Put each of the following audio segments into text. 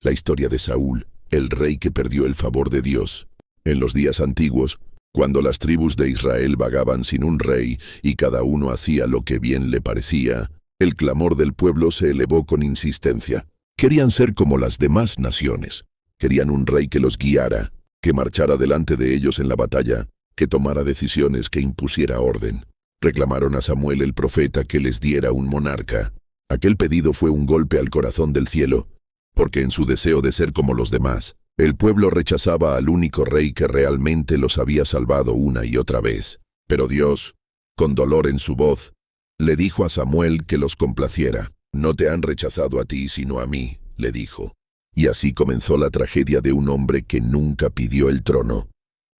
La historia de Saúl, el rey que perdió el favor de Dios. En los días antiguos, cuando las tribus de Israel vagaban sin un rey y cada uno hacía lo que bien le parecía, el clamor del pueblo se elevó con insistencia. Querían ser como las demás naciones. Querían un rey que los guiara, que marchara delante de ellos en la batalla, que tomara decisiones, que impusiera orden. Reclamaron a Samuel el profeta que les diera un monarca. Aquel pedido fue un golpe al corazón del cielo, porque en su deseo de ser como los demás, el pueblo rechazaba al único rey que realmente los había salvado una y otra vez. Pero Dios, con dolor en su voz, le dijo a Samuel que los complaciera. «No te han rechazado a ti, sino a mí», le dijo. Y así comenzó la tragedia de un hombre que nunca pidió el trono,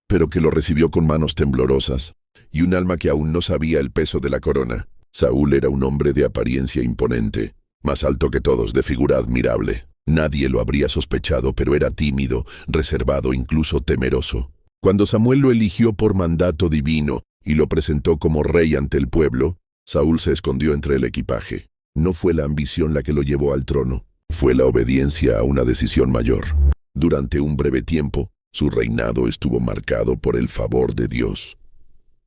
pero que lo recibió con manos temblorosas y un alma que aún no sabía el peso de la corona. Saúl era un hombre de apariencia imponente, más alto que todos, de figura admirable. Nadie lo habría sospechado, pero era tímido, reservado, incluso temeroso. Cuando Samuel lo eligió por mandato divino y lo presentó como rey ante el pueblo, Saúl se escondió entre el equipaje. No fue la ambición la que lo llevó al trono, fue la obediencia a una decisión mayor. Durante un breve tiempo, su reinado estuvo marcado por el favor de Dios.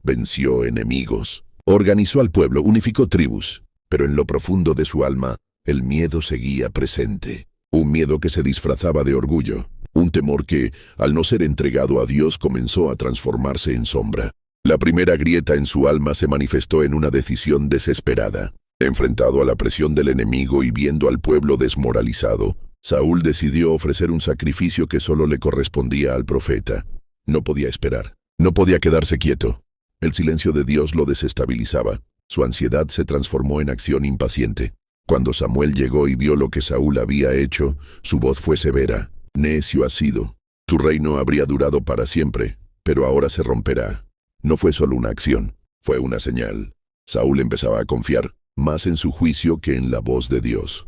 Venció enemigos, organizó al pueblo, unificó tribus, pero en lo profundo de su alma, el miedo seguía presente. Un miedo que se disfrazaba de orgullo, un temor que, al no ser entregado a Dios, comenzó a transformarse en sombra. La primera grieta en su alma se manifestó en una decisión desesperada. Enfrentado a la presión del enemigo y viendo al pueblo desmoralizado, Saúl decidió ofrecer un sacrificio que solo le correspondía al profeta. No podía esperar, no podía quedarse quieto. El silencio de Dios lo desestabilizaba. Su ansiedad se transformó en acción impaciente. Cuando Samuel llegó y vio lo que Saúl había hecho, su voz fue severa. «Necio has sido. Tu reino habría durado para siempre, pero ahora se romperá». No fue solo una acción, fue una señal. Saúl empezaba a confiar más en su juicio que en la voz de Dios.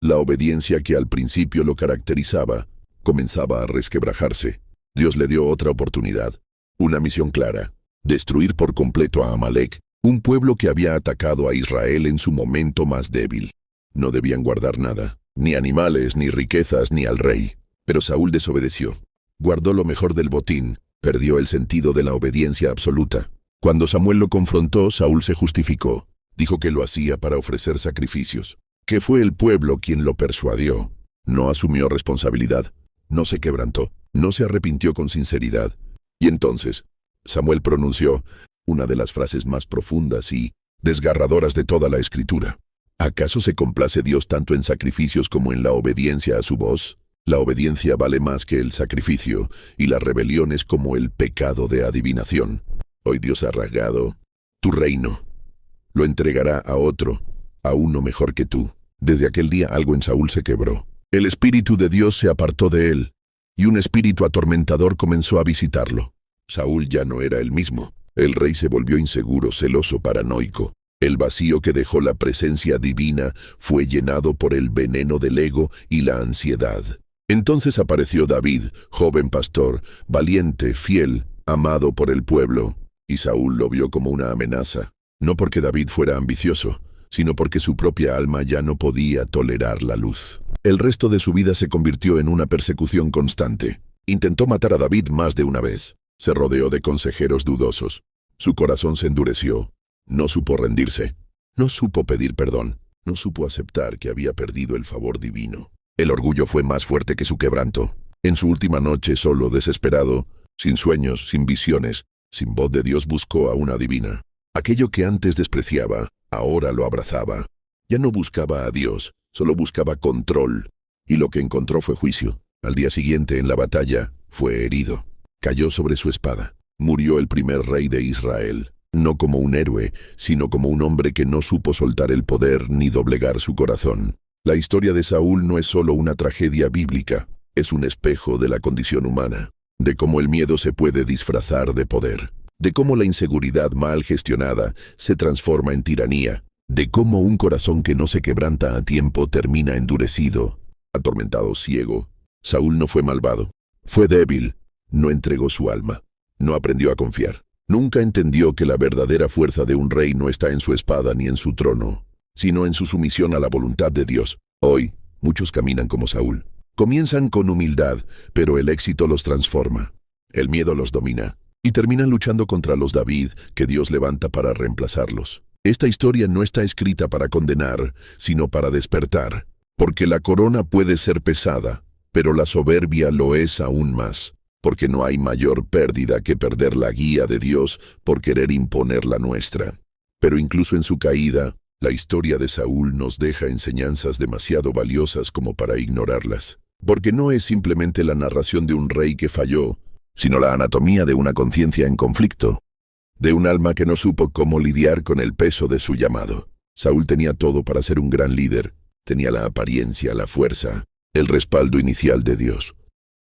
La obediencia que al principio lo caracterizaba comenzaba a resquebrajarse. Dios le dio otra oportunidad, una misión clara: destruir por completo a Amalek, un pueblo que había atacado a Israel en su momento más débil. No debían guardar nada, ni animales, ni riquezas, ni al rey. Pero Saúl desobedeció. Guardó lo mejor del botín, perdió el sentido de la obediencia absoluta. Cuando Samuel lo confrontó, Saúl se justificó. Dijo que lo hacía para ofrecer sacrificios, que fue el pueblo quien lo persuadió. No asumió responsabilidad, no se quebrantó, no se arrepintió con sinceridad. Y entonces, Samuel pronunció una de las frases más profundas y desgarradoras de toda la Escritura. ¿Acaso se complace Dios tanto en sacrificios como en la obediencia a su voz? La obediencia vale más que el sacrificio, y la rebelión es como el pecado de adivinación. Hoy Dios ha rasgado tu reino. Lo entregará a otro, a uno mejor que tú. Desde aquel día algo en Saúl se quebró. El Espíritu de Dios se apartó de él, y un espíritu atormentador comenzó a visitarlo. Saúl ya no era el mismo. El rey se volvió inseguro, celoso, paranoico. El vacío que dejó la presencia divina fue llenado por el veneno del ego y la ansiedad. Entonces apareció David, joven pastor, valiente, fiel, amado por el pueblo, y Saúl lo vio como una amenaza. No porque David fuera ambicioso, sino porque su propia alma ya no podía tolerar la luz. El resto de su vida se convirtió en una persecución constante. Intentó matar a David más de una vez. Se rodeó de consejeros dudosos. Su corazón se endureció. No supo rendirse. No supo pedir perdón. No supo aceptar que había perdido el favor divino. El orgullo fue más fuerte que su quebranto. En su última noche, solo, desesperado, sin sueños, sin visiones, sin voz de Dios, buscó a una divina. Aquello que antes despreciaba, ahora lo abrazaba. Ya no buscaba a Dios, solo buscaba control. Y lo que encontró fue juicio. Al día siguiente, en la batalla, fue herido. Cayó sobre su espada. Murió el primer rey de Israel. No como un héroe, sino como un hombre que no supo soltar el poder ni doblegar su corazón. La historia de Saúl no es solo una tragedia bíblica, es un espejo de la condición humana, de cómo el miedo se puede disfrazar de poder, de cómo la inseguridad mal gestionada se transforma en tiranía, de cómo un corazón que no se quebranta a tiempo termina endurecido, atormentado, ciego. Saúl no fue malvado, fue débil, no entregó su alma, no aprendió a confiar. Nunca entendió que la verdadera fuerza de un rey no está en su espada ni en su trono, sino en su sumisión a la voluntad de Dios. Hoy, Muchos caminan como Saúl. Comienzan con humildad, pero el éxito los transforma. El miedo los domina. Y terminan luchando contra los David que Dios levanta para reemplazarlos. Esta historia no está escrita para condenar, sino para despertar. Porque la corona puede ser pesada, pero la soberbia lo es aún más. Porque no hay mayor pérdida que perder la guía de Dios por querer imponer la nuestra. Pero incluso en su caída, la historia de Saúl nos deja enseñanzas demasiado valiosas como para ignorarlas. Porque no es simplemente la narración de un rey que falló, sino la anatomía de una conciencia en conflicto, de un alma que no supo cómo lidiar con el peso de su llamado. Saúl tenía todo para ser un gran líder, tenía la apariencia, la fuerza, el respaldo inicial de Dios.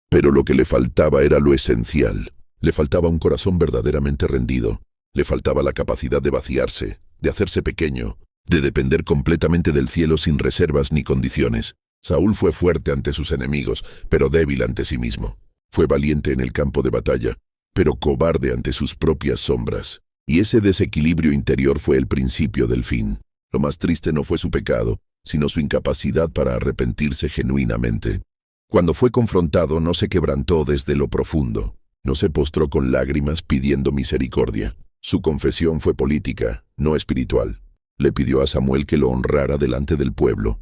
Pero lo que le faltaba era lo esencial. Le faltaba un corazón verdaderamente rendido, le faltaba la capacidad de vaciarse, de hacerse pequeño, de depender completamente del cielo sin reservas ni condiciones. Saúl fue fuerte ante sus enemigos, pero débil ante sí mismo. Fue valiente en el campo de batalla, pero cobarde ante sus propias sombras. Y ese desequilibrio interior fue el principio del fin. Lo más triste no fue su pecado, sino su incapacidad para arrepentirse genuinamente. Cuando fue confrontado, no se quebrantó desde lo profundo. No se postró con lágrimas pidiendo misericordia. Su confesión fue política, no espiritual. Le pidió a Samuel que lo honrara delante del pueblo,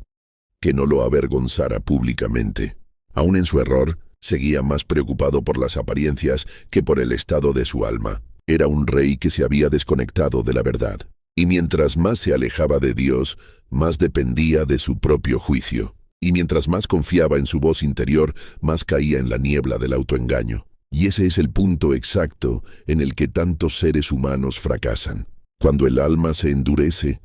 que no lo avergonzara públicamente. Aún en su error, seguía más preocupado por las apariencias que por el estado de su alma. Era un rey que se había desconectado de la verdad. Y mientras más se alejaba de Dios, más dependía de su propio juicio. Y mientras más confiaba en su voz interior, más caía en la niebla del autoengaño. Y ese es el punto exacto en el que tantos seres humanos fracasan. Cuando el alma se endurece,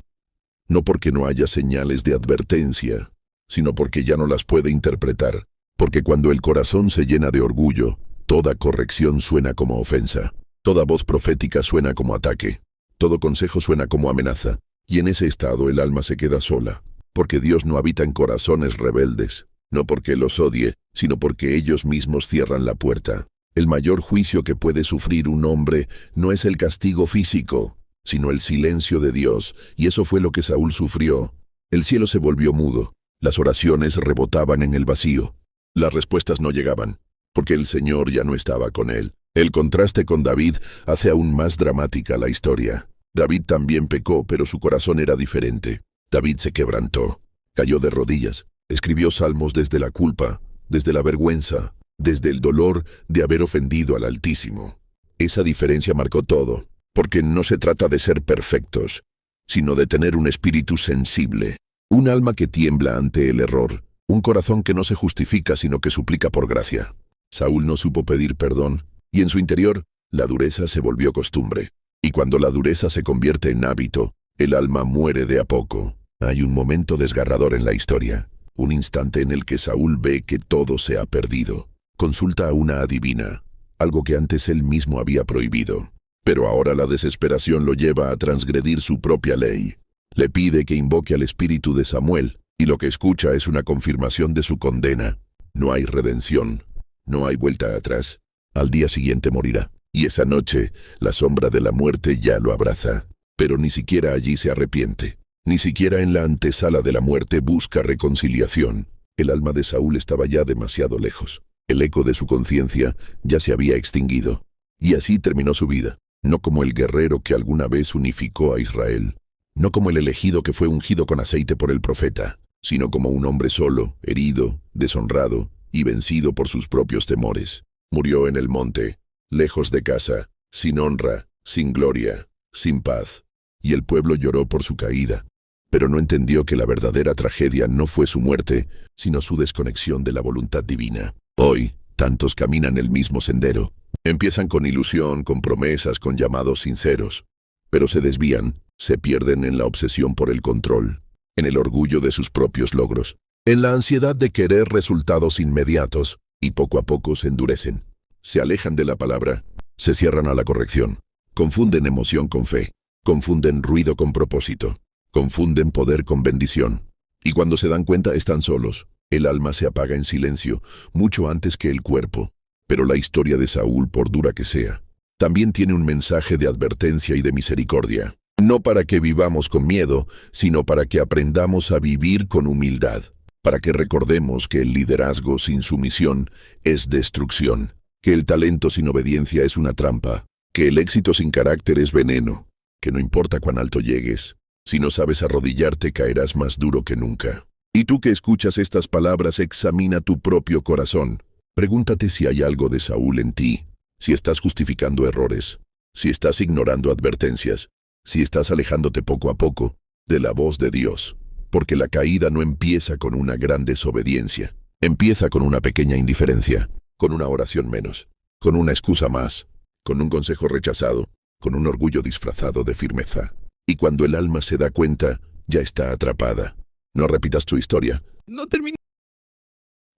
no porque no haya señales de advertencia, sino porque ya no las puede interpretar. Porque cuando el corazón se llena de orgullo, toda corrección suena como ofensa, toda voz profética suena como ataque, todo consejo suena como amenaza, y en ese estado el alma se queda sola, porque Dios no habita en corazones rebeldes, no porque los odie, sino porque ellos mismos cierran la puerta. El mayor juicio que puede sufrir un hombre no es el castigo físico, sino el silencio de Dios, y eso fue lo que Saúl sufrió. El cielo se volvió mudo, las oraciones rebotaban en el vacío. Las respuestas no llegaban, porque el Señor ya no estaba con él. El contraste con David hace aún más dramática la historia. David también pecó, pero su corazón era diferente. David se quebrantó, cayó de rodillas, escribió salmos desde la culpa, desde la vergüenza, desde el dolor de haber ofendido al Altísimo. Esa diferencia marcó todo, porque no se trata de ser perfectos, sino de tener un espíritu sensible, un alma que tiembla ante el error, un corazón que no se justifica sino que suplica por gracia. Saúl no supo pedir perdón, y en su interior la dureza se volvió costumbre. Y cuando la dureza se convierte en hábito, el alma muere de a poco. Hay un momento desgarrador en la historia, un instante en el que Saúl ve que todo se ha perdido. Consulta a una adivina, algo que antes él mismo había prohibido. Pero ahora la desesperación lo lleva a transgredir su propia ley. Le pide que invoque al espíritu de Samuel, y lo que escucha es una confirmación de su condena. No hay redención, no hay vuelta atrás. Al día siguiente morirá, y esa noche la sombra de la muerte ya lo abraza. Pero ni siquiera allí se arrepiente, ni siquiera en la antesala de la muerte busca reconciliación. El alma de Saúl estaba ya demasiado lejos. El eco de su conciencia ya se había extinguido. Y así terminó su vida, no como el guerrero que alguna vez unificó a Israel, no como el elegido que fue ungido con aceite por el profeta, sino como un hombre solo, herido, deshonrado y vencido por sus propios temores. Murió en el monte, lejos de casa, sin honra, sin gloria, sin paz. Y el pueblo lloró por su caída, pero no entendió que la verdadera tragedia no fue su muerte, sino su desconexión de la voluntad divina. Hoy, tantos caminan el mismo sendero. Empiezan con ilusión, con promesas, con llamados sinceros, pero se desvían, se pierden en la obsesión por el control, en el orgullo de sus propios logros, en la ansiedad de querer resultados inmediatos, y poco a poco se endurecen. Se alejan de la palabra, se cierran a la corrección, confunden emoción con fe, confunden ruido con propósito, confunden poder con bendición. Y cuando se dan cuenta están solos. El alma se apaga en silencio, mucho antes que el cuerpo. Pero la historia de Saúl, por dura que sea, también tiene un mensaje de advertencia y de misericordia. No para que vivamos con miedo, sino para que aprendamos a vivir con humildad. para que recordemos que el liderazgo sin sumisión es destrucción, que el talento sin obediencia es una trampa, que el éxito sin carácter es veneno, que no importa cuán alto llegues, si no sabes arrodillarte caerás más duro que nunca. Y tú que escuchas estas palabras, examina tu propio corazón. Pregúntate si hay algo de Saúl en ti, si estás justificando errores, si estás ignorando advertencias, si estás alejándote poco a poco de la voz de Dios. Porque la caída no empieza con una gran desobediencia, empieza con una pequeña indiferencia, con una oración menos, con una excusa más, con un consejo rechazado, con un orgullo disfrazado de firmeza. Y cuando el alma se da cuenta, ya está atrapada. No repitas tu historia. No terminé.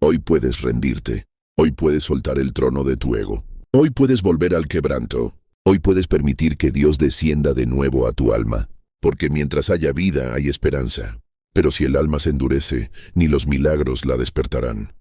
Hoy puedes rendirte. Hoy puedes soltar el trono de tu ego. Hoy puedes volver al quebranto. Hoy puedes permitir que Dios descienda de nuevo a tu alma. Porque mientras haya vida hay esperanza. Pero si el alma se endurece, ni los milagros la despertarán.